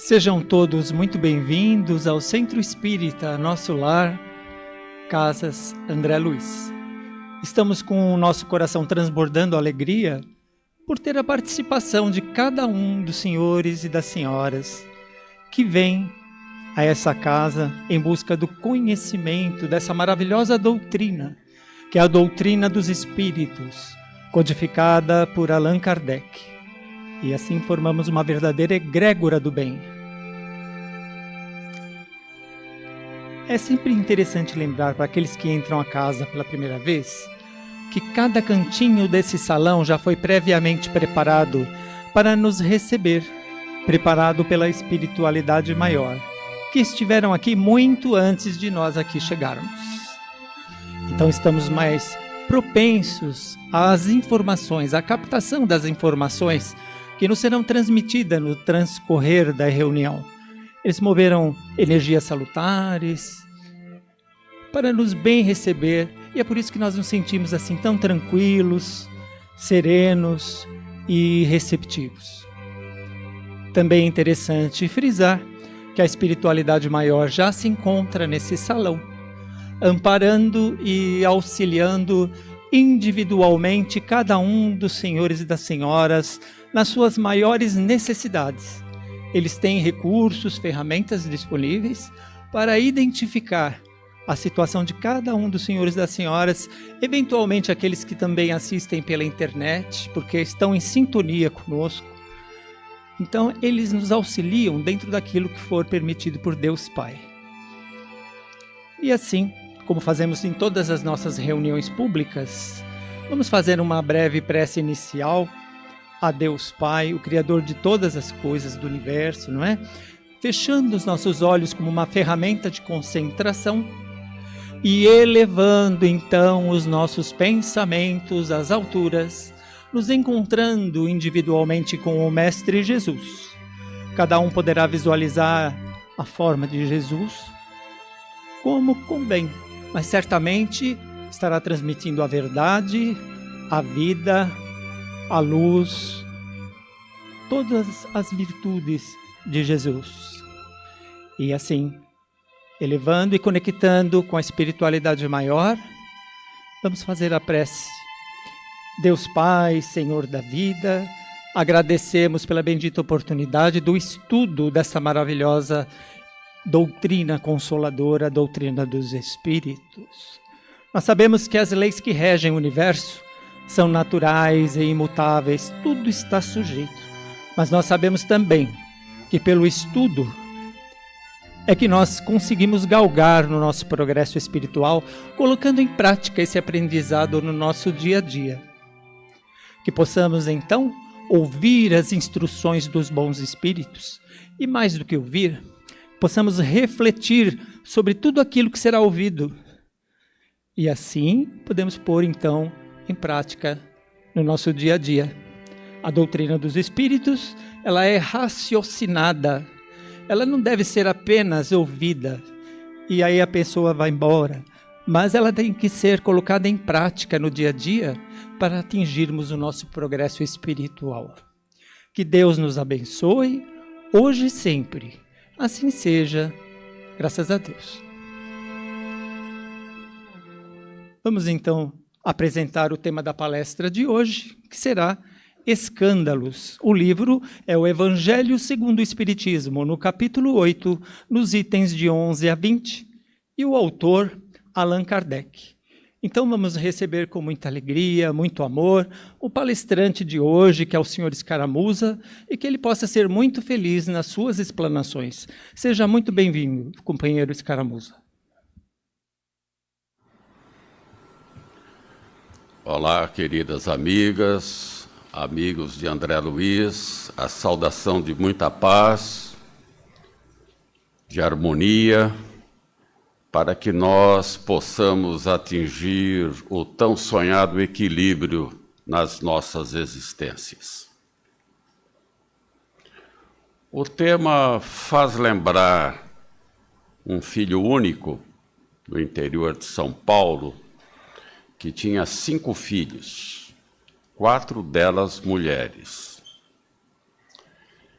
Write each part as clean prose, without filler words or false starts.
Sejam todos muito bem-vindos ao Centro Espírita Nosso Lar, Casas André Luiz. Estamos com o nosso coração transbordando alegria por ter a participação de cada um dos senhores e das senhoras que vem a essa casa em busca do conhecimento dessa maravilhosa doutrina, que é a doutrina dos Espíritos, codificada por Allan Kardec. E assim formamos uma verdadeira egrégora do bem. É sempre interessante lembrar para aqueles que entram a casa pela primeira vez que cada cantinho desse salão já foi previamente preparado para nos receber, preparado pela espiritualidade maior, que estiveram aqui muito antes de nós aqui chegarmos. Então estamos mais propensos às informações, à captação das informações que nos serão transmitidas no transcorrer da reunião. Eles moveram energias salutares para nos bem receber, e é por isso que nós nos sentimos assim tão tranquilos, serenos e receptivos. Também é interessante frisar que a espiritualidade maior já se encontra nesse salão, amparando e auxiliando individualmente cada um dos senhores e das senhoras nas suas maiores necessidades. Eles têm recursos, ferramentas disponíveis para identificar a situação de cada um dos senhores e das senhoras, eventualmente aqueles que também assistem pela internet, porque estão em sintonia conosco. Então, eles nos auxiliam dentro daquilo que for permitido por Deus Pai. E assim, como fazemos em todas as nossas reuniões públicas, vamos fazer uma breve prece inicial a Deus Pai, o Criador de todas as coisas do universo, não é? Fechando os nossos olhos como uma ferramenta de concentração e elevando então os nossos pensamentos às alturas, nos encontrando individualmente com o Mestre Jesus. Cada um poderá visualizar a forma de Jesus como convém, mas certamente estará transmitindo a verdade, a vida, a luz, todas as virtudes de Jesus. E assim, elevando e conectando com a espiritualidade maior, vamos fazer a prece. Deus Pai, Senhor da vida, agradecemos pela bendita oportunidade do estudo dessa maravilhosa doutrina consoladora, a doutrina dos Espíritos. Nós sabemos que as leis que regem o universo são naturais e imutáveis, tudo está sujeito. Mas nós sabemos também que pelo estudo é que nós conseguimos galgar no nosso progresso espiritual, colocando em prática esse aprendizado no nosso dia a dia. Que possamos então ouvir as instruções dos bons espíritos e, mais do que ouvir, possamos refletir sobre tudo aquilo que será ouvido. E assim podemos pôr então em prática no nosso dia a dia. A doutrina dos Espíritos, ela é raciocinada, ela não deve ser apenas ouvida e aí a pessoa vai embora, mas ela tem que ser colocada em prática no dia a dia para atingirmos o nosso progresso espiritual. Que Deus nos abençoe, hoje e sempre. Assim seja, graças a Deus. Vamos então apresentar o tema da palestra de hoje, que será Escândalos. O livro é o Evangelho segundo o Espiritismo, no capítulo 8, nos itens de 11 a 20, e o autor, Allan Kardec. Então vamos receber com muita alegria, muito amor, o palestrante de hoje, que é o senhor Escaramuza, e que ele possa ser muito feliz nas suas explanações. Seja muito bem-vindo, companheiro Escaramuza. Olá, queridas amigas, amigos de André Luiz, a saudação de muita paz, de harmonia, para que nós possamos atingir o tão sonhado equilíbrio nas nossas existências. O tema faz lembrar um filho único do interior de São Paulo, que tinha 5 filhos, 4 delas mulheres.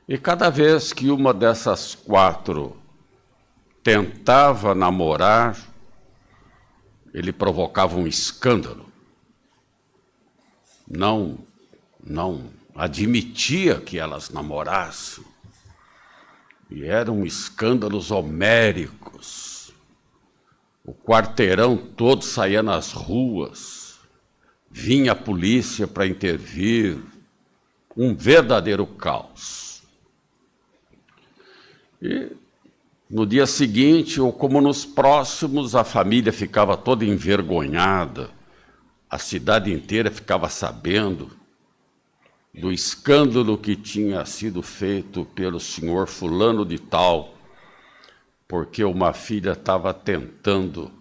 E cada vez que uma dessas 4 tentava namorar, ele provocava um escândalo. Não admitia que elas namorassem. E eram escândalos homéricos. O quarteirão todo saía nas ruas. Vinha a polícia para intervir. Um verdadeiro caos. E no dia seguinte, ou como nos próximos, a família ficava toda envergonhada. A cidade inteira ficava sabendo do escândalo que tinha sido feito pelo senhor fulano de tal, porque uma filha estava tentando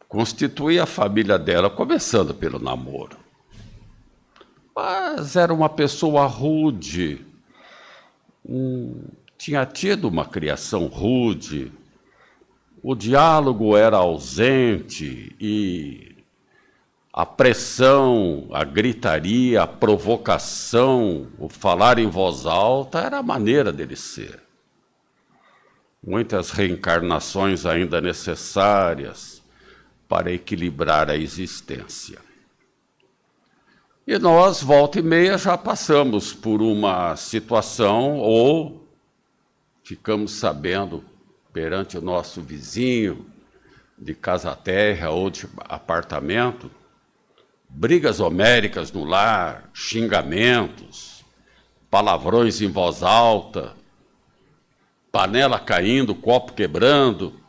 constituir a família dela, começando pelo namoro. Mas era uma pessoa rude, tinha tido uma criação rude, o diálogo era ausente e a pressão, a gritaria, a provocação, o falar em voz alta era a maneira dele ser. Muitas reencarnações ainda necessárias para equilibrar a existência. E nós, volta e meia, já passamos por uma situação ou ficamos sabendo perante o nosso vizinho de casa-terra ou de apartamento, brigas homéricas no lar, xingamentos, palavrões em voz alta, panela caindo, copo quebrando.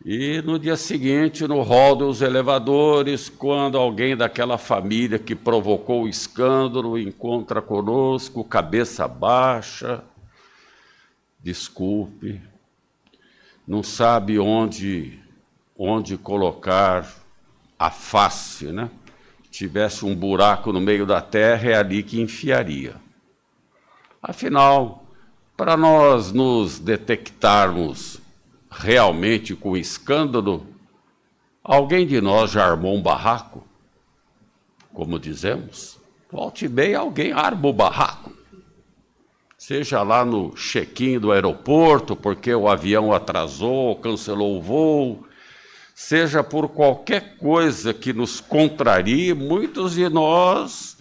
E no dia seguinte, no hall dos elevadores, quando alguém daquela família que provocou o escândalo encontra conosco, cabeça baixa, desculpe, não sabe onde colocar a face, né? Tivesse um buraco no meio da terra, é ali que enfiaria. Afinal, para nós nos detectarmos realmente com escândalo, alguém de nós já armou um barraco? Como dizemos, volta e meia alguém arma o barraco. Seja lá no check-in do aeroporto, porque o avião atrasou, cancelou o voo, seja por qualquer coisa que nos contrarie, muitos de nós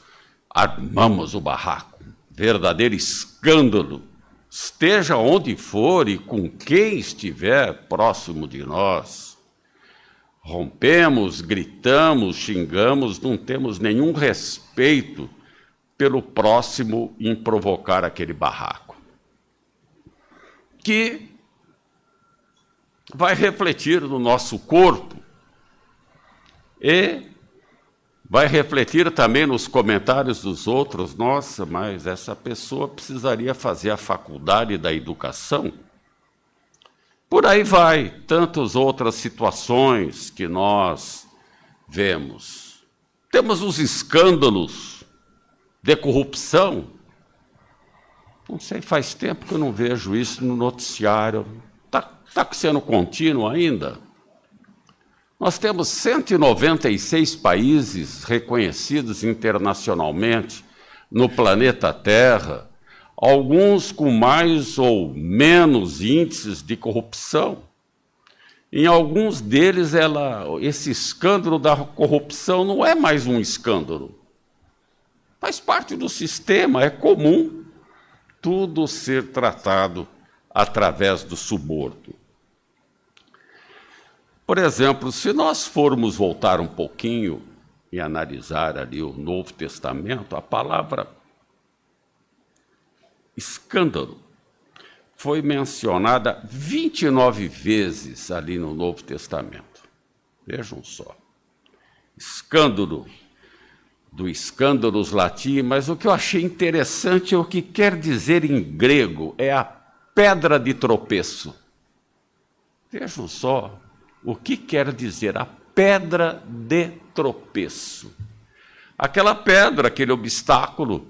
armamos o barraco. Verdadeiro escândalo. Esteja onde for e com quem estiver próximo de nós. Rompemos, gritamos, xingamos, não temos nenhum respeito pelo próximo em provocar aquele barraco. Que vai refletir no nosso corpo e vai refletir também nos comentários dos outros. Nossa, mas essa pessoa precisaria fazer a faculdade da educação. Por aí vai, tantas outras situações que nós vemos. Temos os escândalos de corrupção. Não sei, faz tempo que eu não vejo isso no noticiário. Está sendo contínuo ainda? Nós temos 196 países reconhecidos internacionalmente no planeta Terra, alguns com mais ou menos índices de corrupção. Em alguns deles, esse escândalo da corrupção não é mais um escândalo. Faz parte do sistema, é comum tudo ser tratado através do suborno. Por exemplo, se nós formos voltar um pouquinho e analisar ali o Novo Testamento, a palavra escândalo foi mencionada 29 vezes ali no Novo Testamento. Vejam só. Escândalo, do escândalos latim, mas o que eu achei interessante é o que quer dizer em grego, é a pedra de tropeço. Vejam só o que quer dizer a pedra de tropeço. Aquela pedra, aquele obstáculo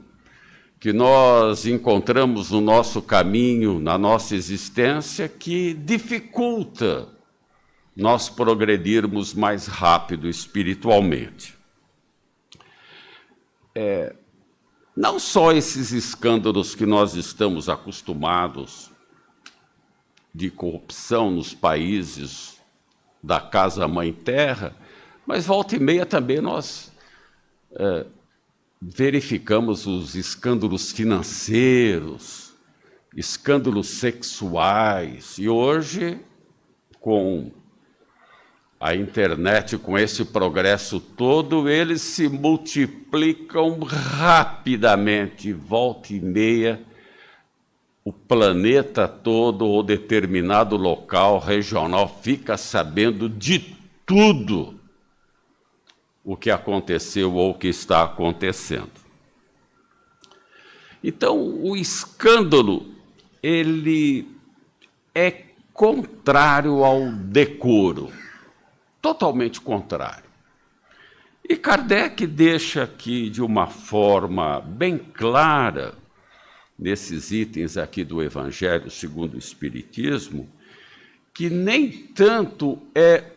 que nós encontramos no nosso caminho, na nossa existência, que dificulta nós progredirmos mais rápido espiritualmente. não só esses escândalos que nós estamos acostumados de corrupção nos países da Casa-Mãe Terra, mas volta e meia também nós verificamos os escândalos financeiros, escândalos sexuais, e hoje, com a internet, com esse progresso todo, eles se multiplicam rapidamente, volta e meia, o planeta todo ou determinado local regional fica sabendo de tudo o que aconteceu ou o que está acontecendo. Então, o escândalo, ele é contrário ao decoro, totalmente contrário. E Kardec deixa aqui de uma forma bem clara, nesses itens aqui do Evangelho segundo o Espiritismo, que nem tanto é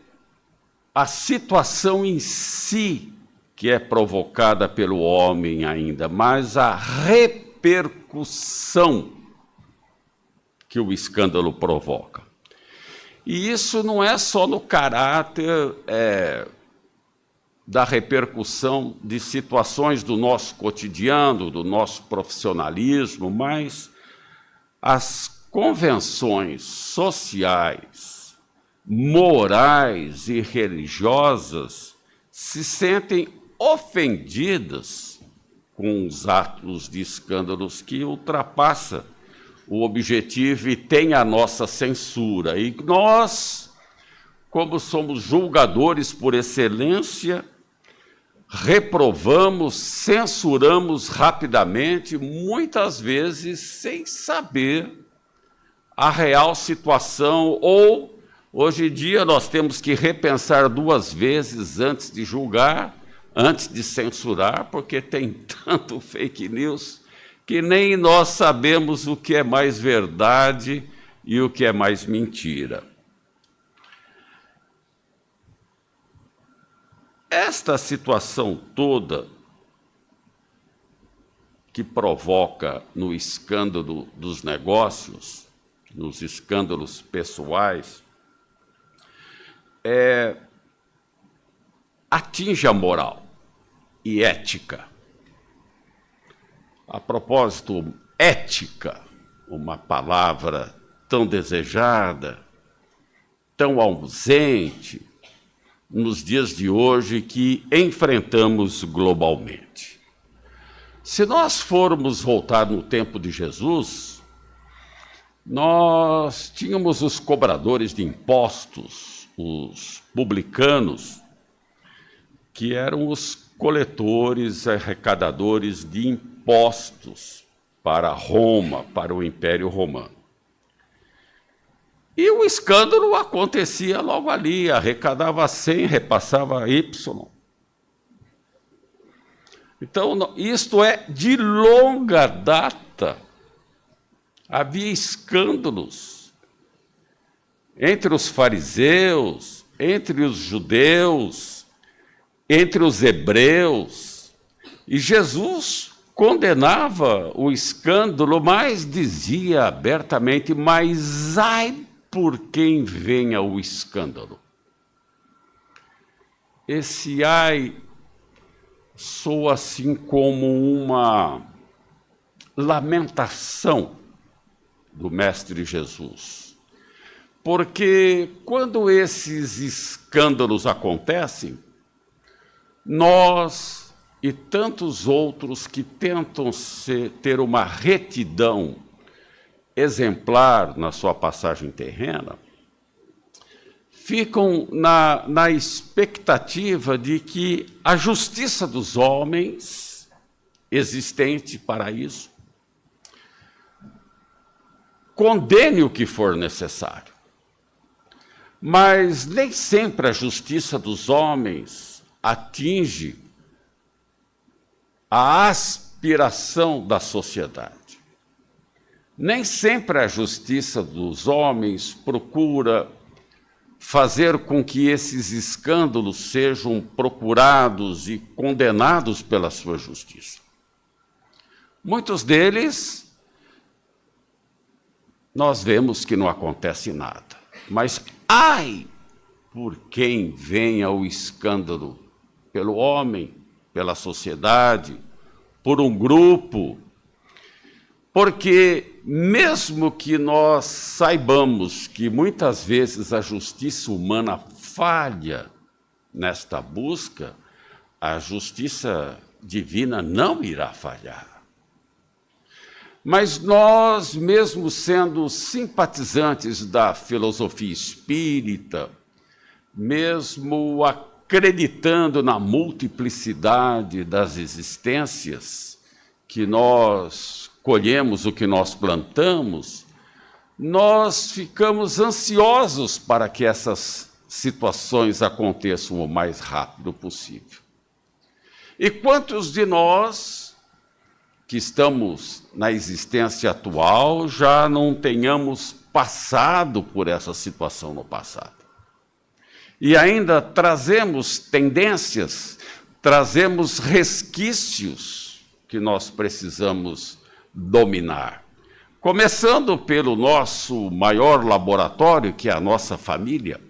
a situação em si que é provocada pelo homem ainda, mas a repercussão que o escândalo provoca. E isso não é só no caráter da repercussão de situações do nosso cotidiano, do nosso profissionalismo, mas as convenções sociais, morais e religiosas se sentem ofendidas com os atos de escândalos que ultrapassa o objetivo e tem a nossa censura. E nós, como somos julgadores por excelência, reprovamos, censuramos rapidamente, muitas vezes sem saber a real situação, ou, hoje em dia, nós temos que repensar 2 vezes antes de julgar, antes de censurar, porque tem tanto fake news que nem nós sabemos o que é mais verdade e o que é mais mentira. Esta situação toda que provoca no escândalo dos negócios, nos escândalos pessoais, atinge a moral e ética. A propósito, ética, uma palavra tão desejada, tão ausente nos dias de hoje que enfrentamos globalmente. Se nós formos voltar no tempo de Jesus, nós tínhamos os cobradores de impostos, os publicanos, que eram os coletores, arrecadadores de impostos para Roma, para o Império Romano. E o escândalo acontecia logo ali, arrecadava 100, repassava Y. Então, isto é de longa data. Havia escândalos entre os fariseus, entre os judeus, entre os hebreus, e Jesus condenava o escândalo, mas dizia abertamente: mas ai por quem venha o escândalo. Esse ai soa assim como uma lamentação do Mestre Jesus. Porque quando esses escândalos acontecem, nós e tantos outros que tentam ter uma retidão exemplar na sua passagem terrena, ficam na expectativa de que a justiça dos homens, existente para isso, condene o que for necessário. Mas nem sempre a justiça dos homens atinge a aspiração da sociedade. Nem sempre a justiça dos homens procura fazer com que esses escândalos sejam procurados e condenados pela sua justiça. Muitos deles, nós vemos que não acontece nada. Mas, ai, por quem venha o escândalo? Pelo homem, pela sociedade, por um grupo. Porque, mesmo que nós saibamos que muitas vezes a justiça humana falha nesta busca, a justiça divina não irá falhar. Mas nós, mesmo sendo simpatizantes da filosofia espírita, mesmo acreditando na multiplicidade das existências, que nós colhemos o que nós plantamos, nós ficamos ansiosos para que essas situações aconteçam o mais rápido possível. E quantos de nós que estamos na existência atual já não tenhamos passado por essa situação no passado? E ainda trazemos tendências, trazemos resquícios que nós precisamos dominar. Começando pelo nosso maior laboratório, que é a nossa família.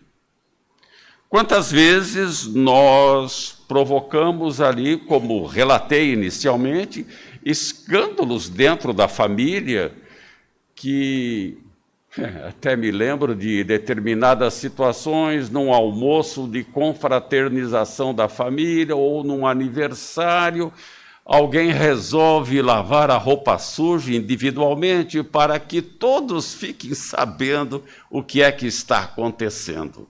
Quantas vezes nós provocamos ali, como relatei inicialmente, escândalos dentro da família que até me lembro de determinadas situações, num almoço de confraternização da família ou num aniversário, alguém resolve lavar a roupa suja individualmente para que todos fiquem sabendo o que é que está acontecendo.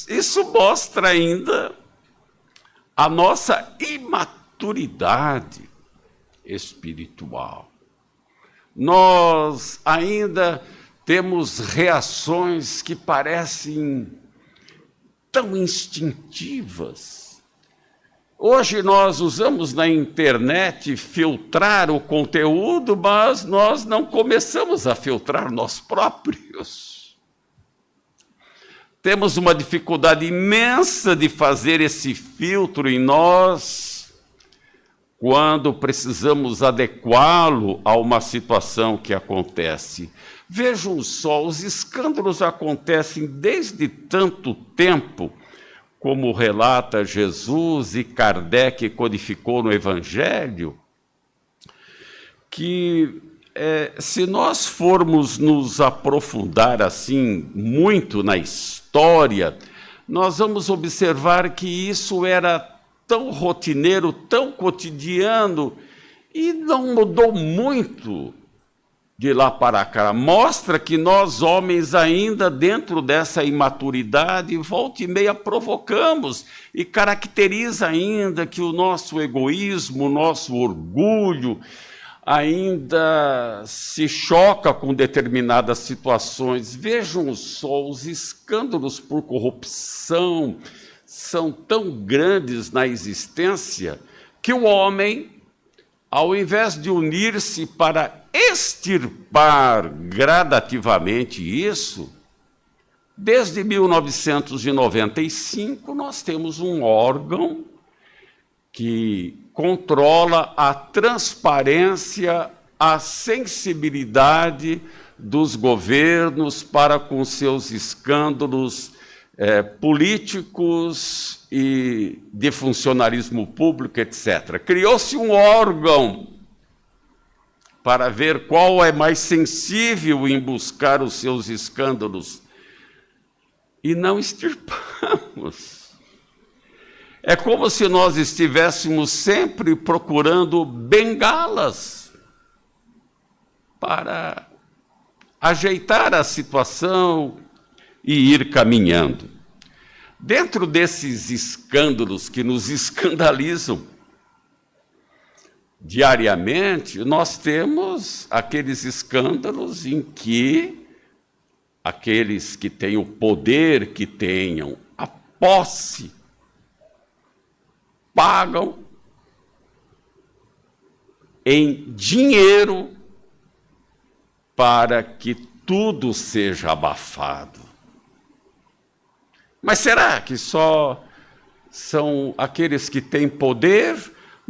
Isso mostra ainda a nossa imaturidade espiritual. Nós ainda temos reações que parecem tão instintivas. Hoje nós usamos na internet filtrar o conteúdo, mas nós não começamos a filtrar nós próprios. Temos uma dificuldade imensa de fazer esse filtro em nós quando precisamos adequá-lo a uma situação que acontece. Vejam só, os escândalos acontecem desde tanto tempo, como relata Jesus e Kardec codificou no Evangelho, que se nós formos nos aprofundar assim muito na história, nós vamos observar que isso era tão rotineiro, tão cotidiano, e não mudou muito de lá para cá. Mostra que nós, homens, ainda dentro dessa imaturidade, volta e meia provocamos, e caracteriza ainda que o nosso egoísmo, o nosso orgulho, ainda se choca com determinadas situações. Vejam só, os escândalos por corrupção são tão grandes na existência que o homem, ao invés de unir-se para extirpar gradativamente isso, desde 1995 nós temos um órgão que controla a transparência, a sensibilidade dos governos para com seus escândalos políticos e de funcionalismo público, etc. Criou-se um órgão para ver qual é mais sensível em buscar os seus escândalos, e não extirpamos. É como se nós estivéssemos sempre procurando bengalas para ajeitar a situação e ir caminhando. Dentro desses escândalos que nos escandalizam diariamente, nós temos aqueles escândalos em que aqueles que têm o poder, que tenham a posse, pagam em dinheiro para que tudo seja abafado. Mas será que só são aqueles que têm poder?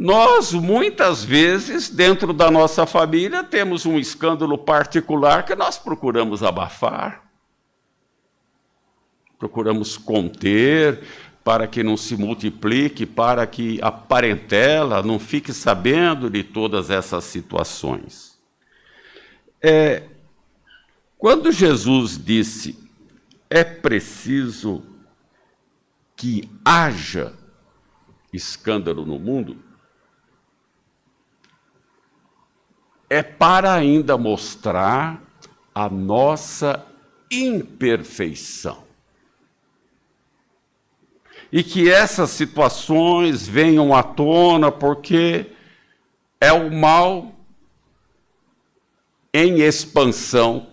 Nós, muitas vezes, dentro da nossa família, temos um escândalo particular que nós procuramos abafar, procuramos conter, para que não se multiplique, para que a parentela não fique sabendo de todas essas situações. Quando Jesus disse, é preciso que haja escândalo no mundo, é para ainda mostrar a nossa imperfeição. E que essas situações venham à tona porque é o mal em expansão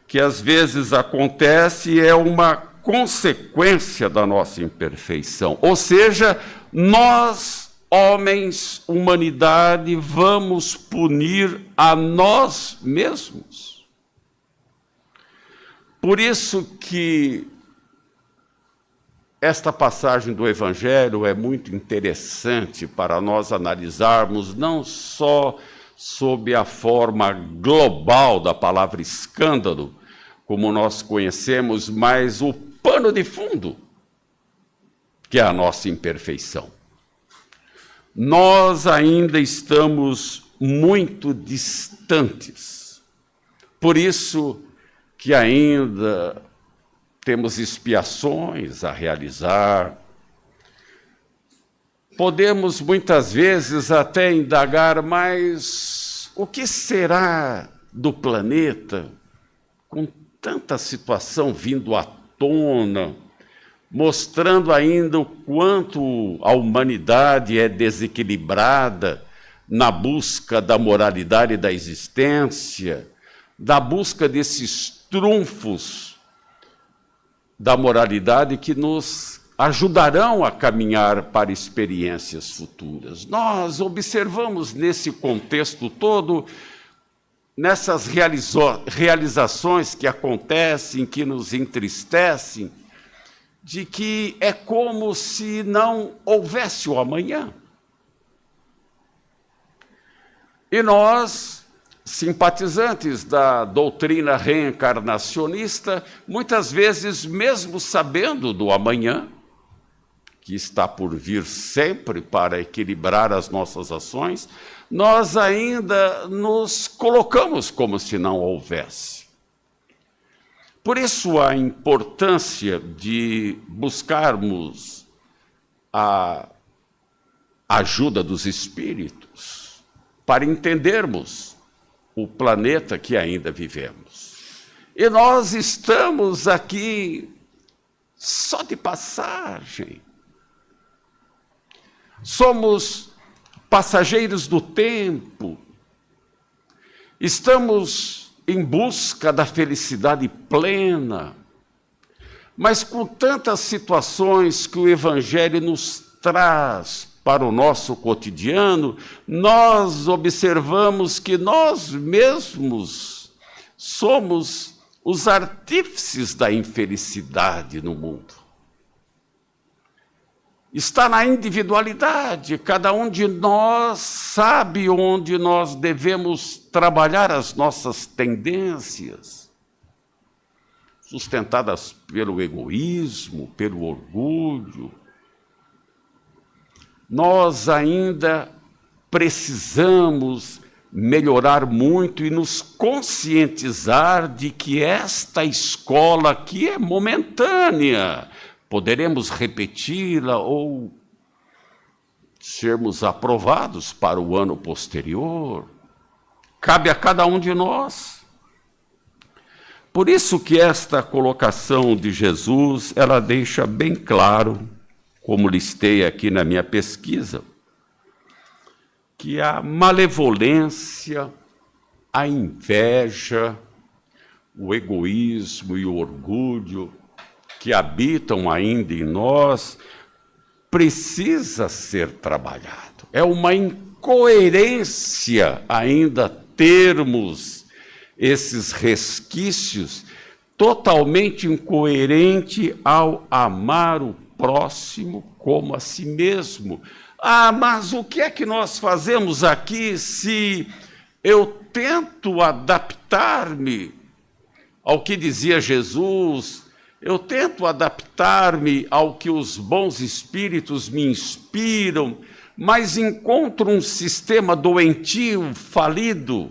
que às vezes acontece e é uma consequência da nossa imperfeição. Ou seja, nós, homens, humanidade, vamos punir a nós mesmos. Por isso que esta passagem do Evangelho é muito interessante para nós analisarmos, não só sob a forma global da palavra escândalo, como nós conhecemos, mas o pano de fundo, que é a nossa imperfeição. Nós ainda estamos muito distantes, por isso que ainda temos expiações a realizar. Podemos muitas vezes até indagar, mas o que será do planeta com tanta situação vindo à tona, mostrando ainda o quanto a humanidade é desequilibrada na busca da moralidade da existência, da busca desses trunfos da moralidade que nos ajudarão a caminhar para experiências futuras. Nós observamos nesse contexto todo, nessas realizações que acontecem, que nos entristecem, de que é como se não houvesse o amanhã. E nós, simpatizantes da doutrina reencarnacionista, muitas vezes, mesmo sabendo do amanhã, que está por vir sempre para equilibrar as nossas ações, nós ainda nos colocamos como se não houvesse. Por isso a importância de buscarmos a ajuda dos espíritos para entendermos o planeta que ainda vivemos. E nós estamos aqui só de passagem. Somos passageiros do tempo. Estamos em busca da felicidade plena. Mas com tantas situações que o Evangelho nos traz para o nosso cotidiano, nós observamos que nós mesmos somos os artífices da infelicidade no mundo. Está na individualidade, cada um de nós sabe onde nós devemos trabalhar as nossas tendências, sustentadas pelo egoísmo, pelo orgulho. Nós ainda precisamos melhorar muito e nos conscientizar de que esta escola aqui é momentânea. Poderemos repeti-la ou sermos aprovados para o ano posterior. Cabe a cada um de nós. Por isso que esta colocação de Jesus, ela deixa bem claro, como listei aqui na minha pesquisa, que a malevolência, a inveja, o egoísmo e o orgulho que habitam ainda em nós, precisa ser trabalhado. É uma incoerência ainda termos esses resquícios, totalmente incoerente ao amar o próximo como a si mesmo, Mas o que é que nós fazemos aqui se eu tento adaptar-me ao que dizia Jesus, eu tento adaptar-me ao que os bons espíritos me inspiram, mas encontro um sistema doentio, falido,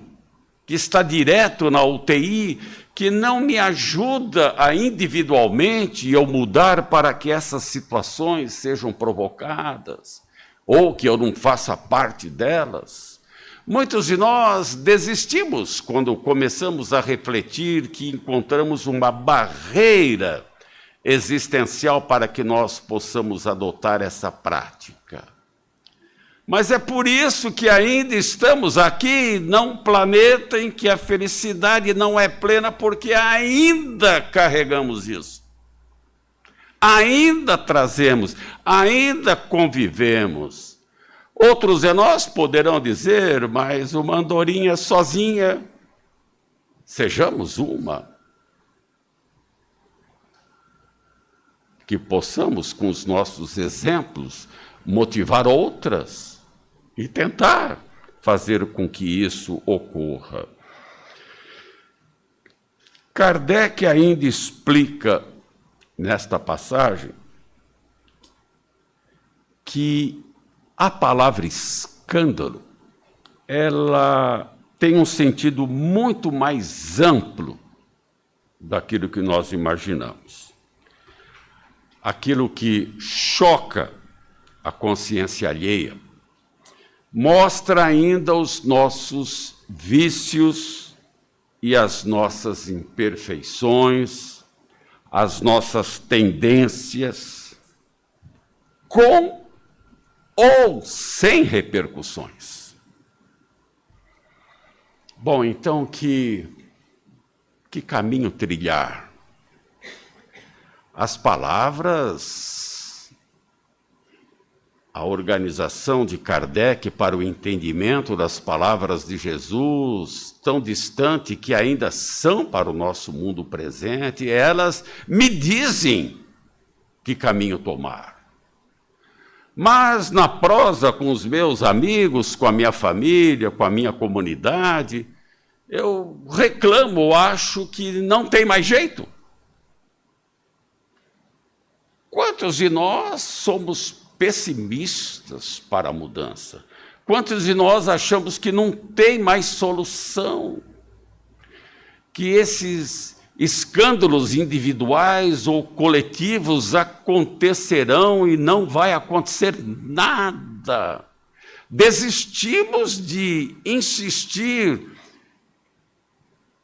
que está direto na UTI, que não me ajuda a individualmente eu mudar para que essas situações sejam provocadas, ou que eu não faça parte delas. Muitos de nós desistimos quando começamos a refletir que encontramos uma barreira existencial para que nós possamos adotar essa prática. Mas é por isso que ainda estamos aqui, num planeta em que a felicidade não é plena, porque ainda carregamos isso. Ainda trazemos, ainda convivemos. Outros de nós poderão dizer, mas uma andorinha sozinha, sejamos uma. Que possamos, com os nossos exemplos, motivar outras e tentar fazer com que isso ocorra. Kardec ainda explica, nesta passagem, que a palavra escândalo, ela tem um sentido muito mais amplo daquilo que nós imaginamos. Aquilo que choca a consciência alheia mostra ainda os nossos vícios e as nossas imperfeições, as nossas tendências, com ou sem repercussões. Bom, então, que caminho trilhar? As palavras, a organização de Kardec para o entendimento das palavras de Jesus, tão distante que ainda são para o nosso mundo presente, elas me dizem que caminho tomar. Mas na prosa com os meus amigos, com a minha família, com a minha comunidade, eu reclamo, acho que não tem mais jeito. Quantos de nós somos pessimistas para a mudança? Quantos de nós achamos que não tem mais solução? Que esses escândalos individuais ou coletivos acontecerão e não vai acontecer nada. Desistimos de insistir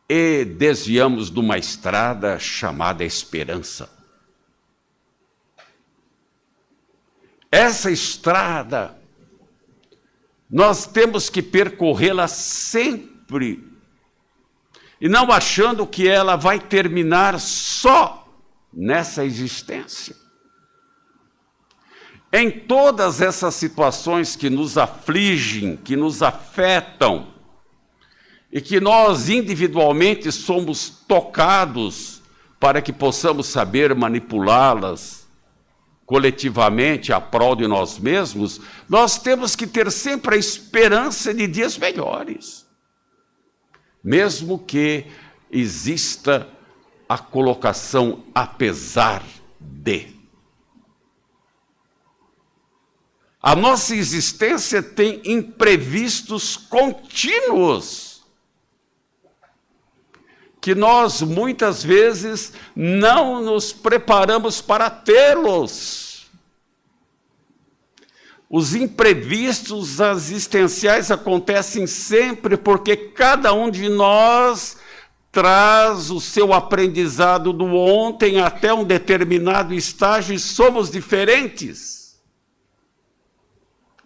e desviamos de uma estrada chamada esperança. Essa estrada, nós temos que percorrê-la sempre, e não achando que ela vai terminar só nessa existência. Em todas essas situações que nos afligem, que nos afetam, e que nós individualmente somos tocados para que possamos saber manipulá-las coletivamente a prol de nós mesmos, nós temos que ter sempre a esperança de dias melhores. Mesmo que exista a colocação apesar de. A nossa existência tem imprevistos contínuos, que nós muitas vezes não nos preparamos para tê-los. Os imprevistos existenciais acontecem sempre porque cada um de nós traz o seu aprendizado do ontem até um determinado estágio e somos diferentes.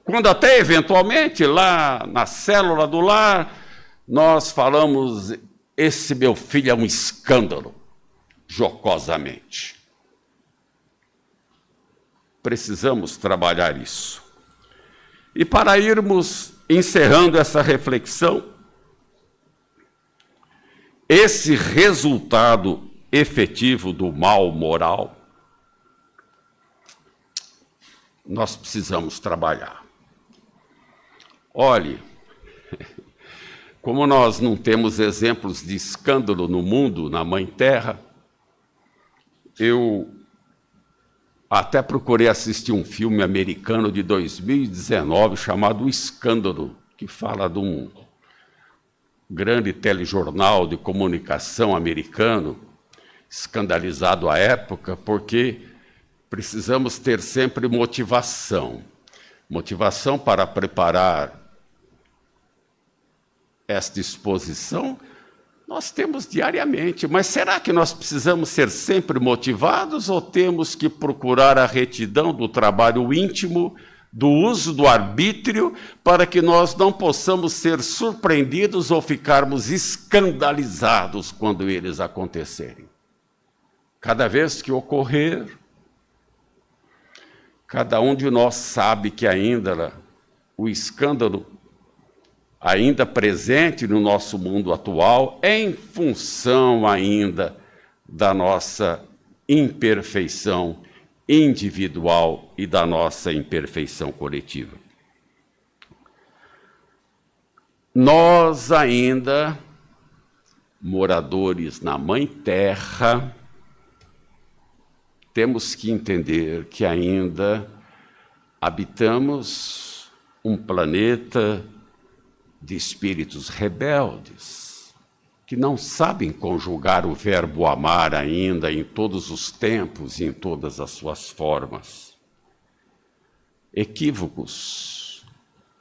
Quando até eventualmente lá na célula do lar nós falamos, esse meu filho é um escândalo, jocosamente. Precisamos trabalhar isso. E para irmos encerrando essa reflexão, esse resultado efetivo do mal moral, nós precisamos trabalhar. Olhe, como nós não temos exemplos de escândalo no mundo, na Mãe Terra, eu até procurei assistir um filme americano de 2019 chamado O Escândalo, que fala de um grande telejornal de comunicação americano, escandalizado à época, porque precisamos ter sempre motivação. Motivação para preparar esta exposição, nós temos diariamente, mas será que nós precisamos ser sempre motivados ou temos que procurar a retidão do trabalho íntimo, do uso do arbítrio, para que nós não possamos ser surpreendidos ou ficarmos escandalizados quando eles acontecerem? Cada vez que ocorrer, cada um de nós sabe que ainda o escândalo ainda presente no nosso mundo atual, em função ainda da nossa imperfeição individual e da nossa imperfeição coletiva. Nós ainda, moradores na Mãe Terra, temos que entender que ainda habitamos um planeta de espíritos rebeldes, que não sabem conjugar o verbo amar ainda em todos os tempos e em todas as suas formas. Equívocos,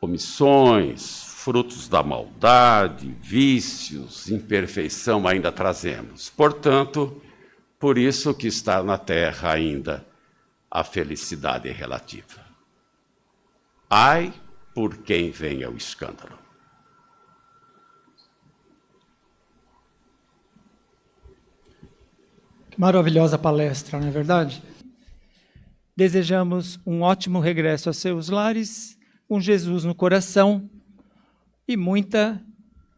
omissões, frutos da maldade, vícios, imperfeição ainda trazemos. Portanto, por isso que está na Terra ainda a felicidade relativa. Ai por quem venha o escândalo. Maravilhosa palestra, não é verdade? Desejamos um ótimo regresso aos seus lares, com Jesus no coração e muita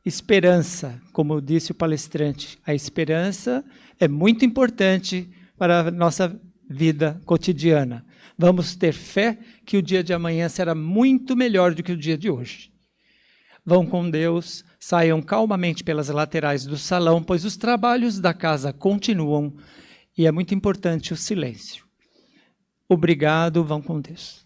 esperança, como disse o palestrante. A esperança é muito importante para a nossa vida cotidiana. Vamos ter fé que o dia de amanhã será muito melhor do que o dia de hoje. Vão com Deus, saiam calmamente pelas laterais do salão, pois os trabalhos da casa continuam e é muito importante o silêncio. Obrigado, vão com Deus.